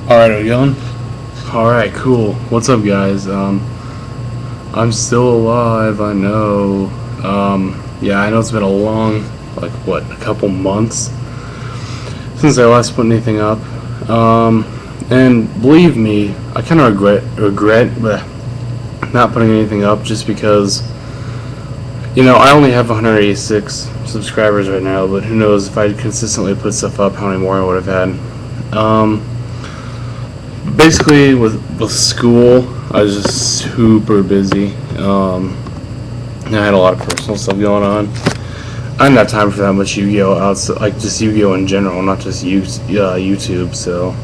Alright, are we going? Alright, cool. What's up, guys? I'm still alive, I know. Yeah, I know it's been a long, a couple months since I last put anything up. And believe me, I kind of regret not putting anything up just because, I only have 186 subscribers right now, but who knows if I'd consistently put stuff up, how many more I would have had. Basically, with school, I was just super busy. I had a lot of personal stuff going on. I didn't have time for that much Yu-Gi-Oh! Outside, just Yu-Gi-Oh! In general, not just YouTube, so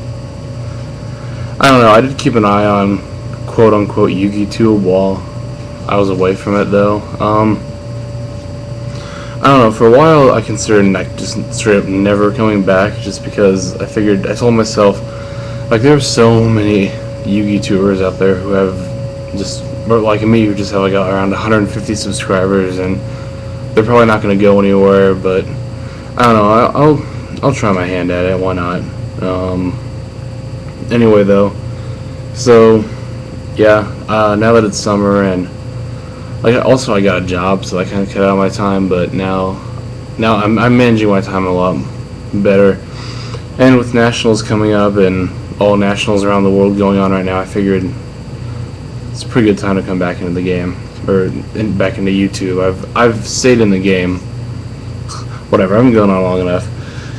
I don't know. I did keep an eye on quote-unquote Yu-Gi-Tube while I was away from it, though. I don't know, for a while I considered just straight up never coming back, just because I told myself, there are so many Yu-Gi tubers out there who have like me, who just have around 150 subscribers, and they're probably not going to go anywhere. But I don't know. I'll try my hand at it. Why not? Anyway, though, so yeah. Now that it's summer and also I got a job, so I kind of cut out my time. But now I'm managing my time a lot better. And with nationals coming up and all nationals around the world going on right now, I figured it's a pretty good time to come back into the game, back into YouTube. I've stayed in the game. Whatever, I've been going on long enough.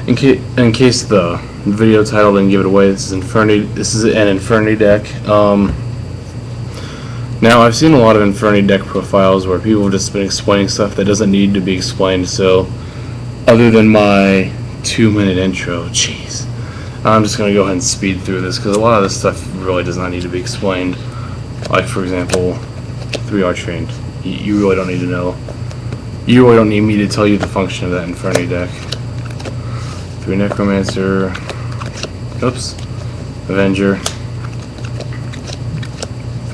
In case the video title didn't give it away, this is an Infernity deck. Now I've seen a lot of Infernity Deck profiles where people have just been explaining stuff that doesn't need to be explained. So, other than my 2-minute intro, jeez. I'm just going to go ahead and speed through this because a lot of this stuff really does not need to be explained. For example, 3 Archfiend. You really don't need to know. You really don't need me to tell you the function of that Infernity deck. 3 Necromancer. Oops. Avenger.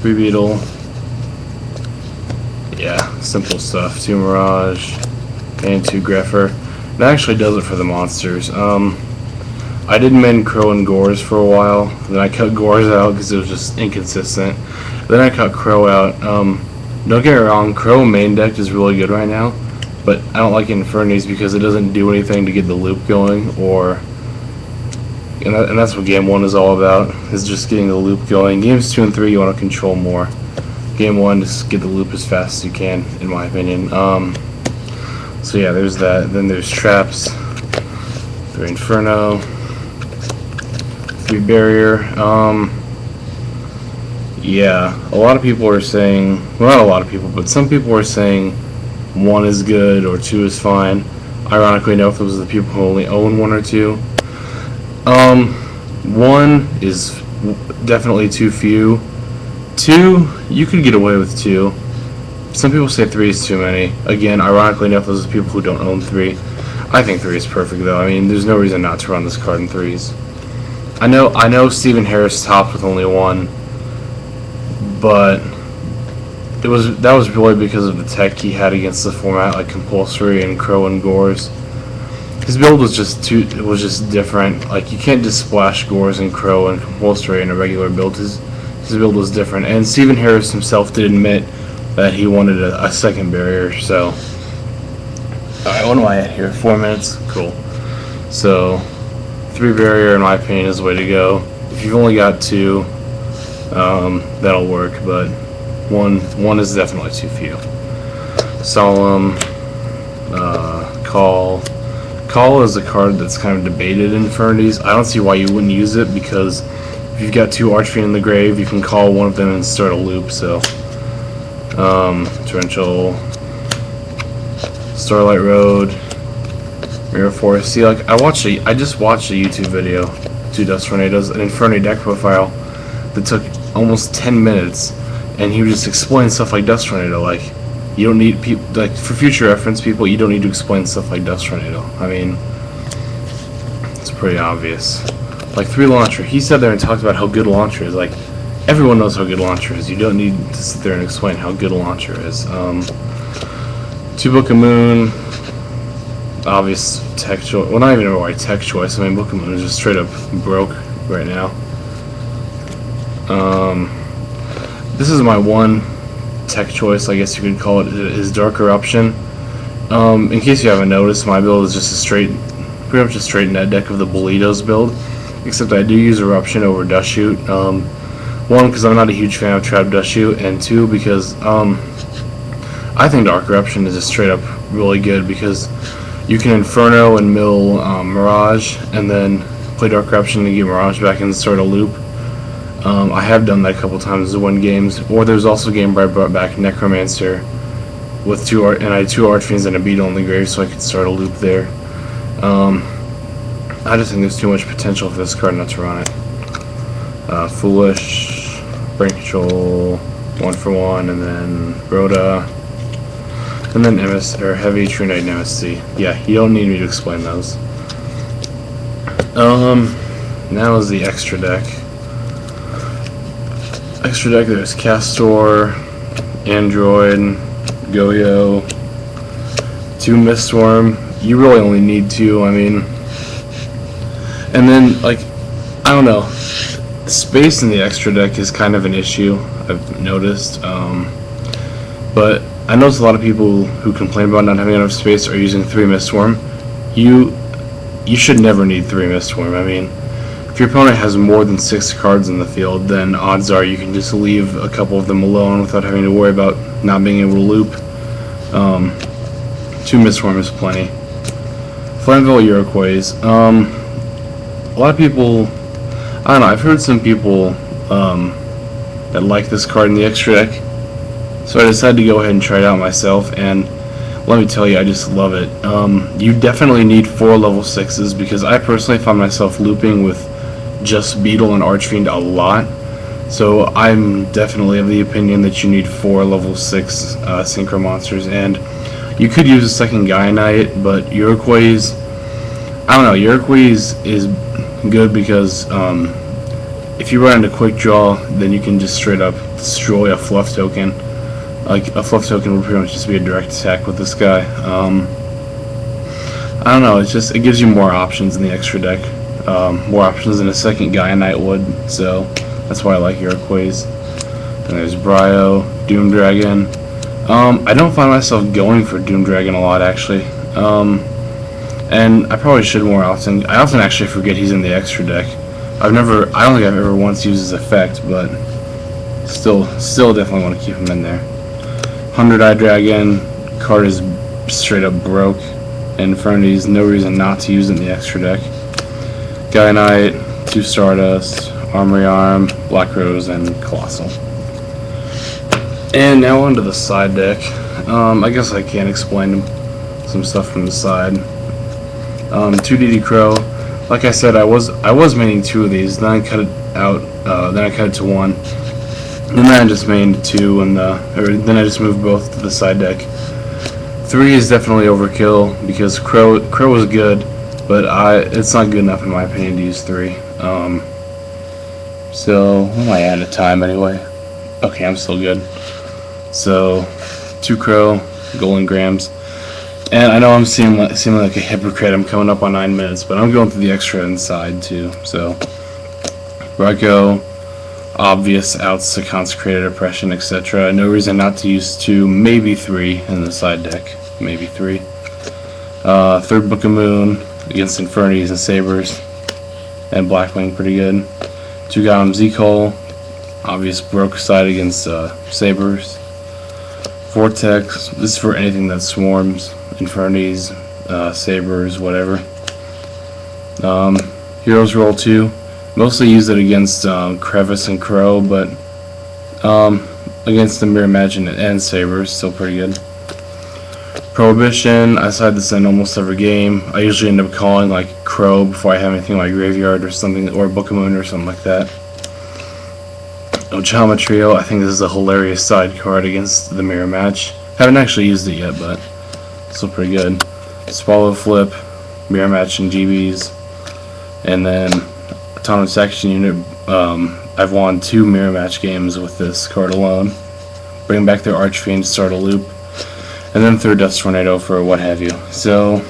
3 Beetle. Yeah, simple stuff. 2 Mirage. And 2 Greffer. That actually does it for the monsters. I did main Crow and Gores for a while. Then I cut Gores out because it was just inconsistent. Then I cut Crow out. Don't get me wrong, Crow main deck is really good right now, but I don't like Infernities because it doesn't do anything to get the loop going, and that's what Game 1 is all about, is just getting the loop going. Games 2 and 3 you want to control more. Game 1, just get the loop as fast as you can, in my opinion. So yeah, there's that. Then there's Traps. 3 Inferno. 3 Barrier. Yeah, a lot of people are saying, well, not a lot of people, but some people are saying 1 is good or 2 is fine. Ironically enough, those are the people who only own 1 or 2. 1 is definitely too few. 2, you could get away with 2. Some people say 3 is too many. Again, ironically enough, those are the people who don't own 3. I think 3 is perfect, though. I mean, there's no reason not to run this card in 3s. I know Stephen Harris topped with only 1, but that was really because of the tech he had against the format, like Compulsory and Crow and Gores. His build was just different. You can't just splash Gores and Crow and Compulsory in a regular build. His build was different, and Stephen Harris himself did admit that he wanted a second barrier. So, alright, what am I at here? 4 minutes? Cool. So, 3 barrier, in my opinion, is the way to go. If you've only got 2, that'll work, but 1 is definitely too few. Solemn, Call. Call is a card that's kind of debated in Infernities. I don't see why you wouldn't use it, because if you've got 2 Archfiend in the grave, you can call one of them and start a loop. So, Torrential, Starlight Road, Mirror Forest. See, I just watched a YouTube video, 2 Dust Tornadoes, an Infernity Deck Profile that took almost 10 minutes, and he would just explain stuff like Dust Tornado. You don't need for future reference, people, you don't need to explain stuff like Dust Tornado. I mean, it's pretty obvious. 3 Launcher, he sat there and talked about how good Launcher is. Everyone knows how good Launcher is. You don't need to sit there and explain how good a Launcher is. 2 Book of Moon, obvious tech choice. Well, not even a tech choice. I mean, Book of Moon is just straight up broke right now. This is my one tech choice, I guess you could call it, is Dark Eruption. In case you haven't noticed, my build is just pretty much a straight net deck of the Bolitos build, except I do use Eruption over Dust Shoot. One, because I'm not a huge fan of Trap Dust Shoot, and two, because I think Dark Eruption is just straight up really good, because you can Inferno and mill Mirage, and then play Dark Eruption to get Mirage back and start a loop. I have done that a couple times to win games. Or there's also a game where I brought back Necromancer with and I had 2 Archfiends and a Beetle in the grave, so I could start a loop there. I just think there's too much potential for this card not to run it. Foolish, Brain Control, 1-for-1, and then Rhoda, and then Heavy, True Knight, and MSC. Yeah, you don't need me to explain those. Now is the extra deck. Extra deck, there's Castor, Android, Goyo, 2 Mistworm. You really only need 2, I mean. And then, like, I don't know. Space in the extra deck is kind of an issue, I've noticed. But I notice a lot of people who complain about not having enough space are using 3 Mistworm. You should never need 3 Mistworm. I mean, if your opponent has more than 6 cards in the field, then odds are you can just leave a couple of them alone without having to worry about not being able to loop. 2 Mistworm is plenty. Flamville Iroquois. A lot of people, I don't know, I've heard some people that like this card in the extra deck, so I decided to go ahead and try it out myself, and let me tell you, I just love it. You definitely need 4 level 6s, because I personally find myself looping with just Beetle and Archfiend a lot, so I'm definitely of the opinion that you need 4 level 6 Synchro Monsters, and you could use a second Gaia Knight, but Iroquois, I don't know, Iroquois is good because if you run into Quick Draw, then you can just straight up destroy a fluff token. Like, a fluff token would pretty much just be a direct attack with this guy. I don't know, it gives you more options in the extra deck. More options than a second Gaia Knight would, so that's why I like Iroquois. And there's Bryo, Doom Dragon. I don't find myself going for Doom Dragon a lot, actually. And I probably should more often. I often actually forget he's in the extra deck. I don't think I've ever once used his effect, but still definitely want to keep him in there. 100-Eye Dragon, card is straight up broke. Infernities, no reason not to use it in the extra deck. Gaia Knight, 2 Stardust, Armory Arm, Black Rose, and Colossal. And now onto the side deck. I guess I can explain some stuff from the side. 2 DD Crow. Like I said, I was maining 2 of these. Then I cut it out. Then I cut it to 1. And then I just mained 2, and then I just moved both to the side deck. 3 is definitely overkill because Crow is good, but it's not good enough in my opinion to use 3. So what am I at a time anyway? Okay, I'm still good. So 2 Crow, Golden Grams. And I know I'm seeming like a hypocrite. I'm coming up on 9 minutes, but I'm going through the extra inside too. So, Ryko, obvious outs to Consecrated Oppression, etc. No reason not to use 2, maybe 3 in the side deck. Maybe 3. 3rd Book of Moon against Infernities and Sabers, and Blackwing, pretty good. 2 Gotham Z-Cole, obvious broke side against Sabers. Vortex, this is for anything that swarms. Infernities, Sabers, whatever. Heroes Roll 2. Mostly use it against Crevice and Crow, but against the Mirror Imagine and Sabers, still pretty good. Prohibition, I side this in almost every game. I usually end up calling like Crow before I have anything like Graveyard or something, or Book of Moon or something like that. Ojama Trio, I think this is a hilarious side card against the Mirror Match. Haven't actually used it yet, but still pretty good. Swallow Flip, Mirror Match and GBs, and then Autonomous Action Unit. I've won 2 Mirror Match games with this card alone. Bring back their Archfiend to start a loop, and then 3rd Dust Tornado for what have you. So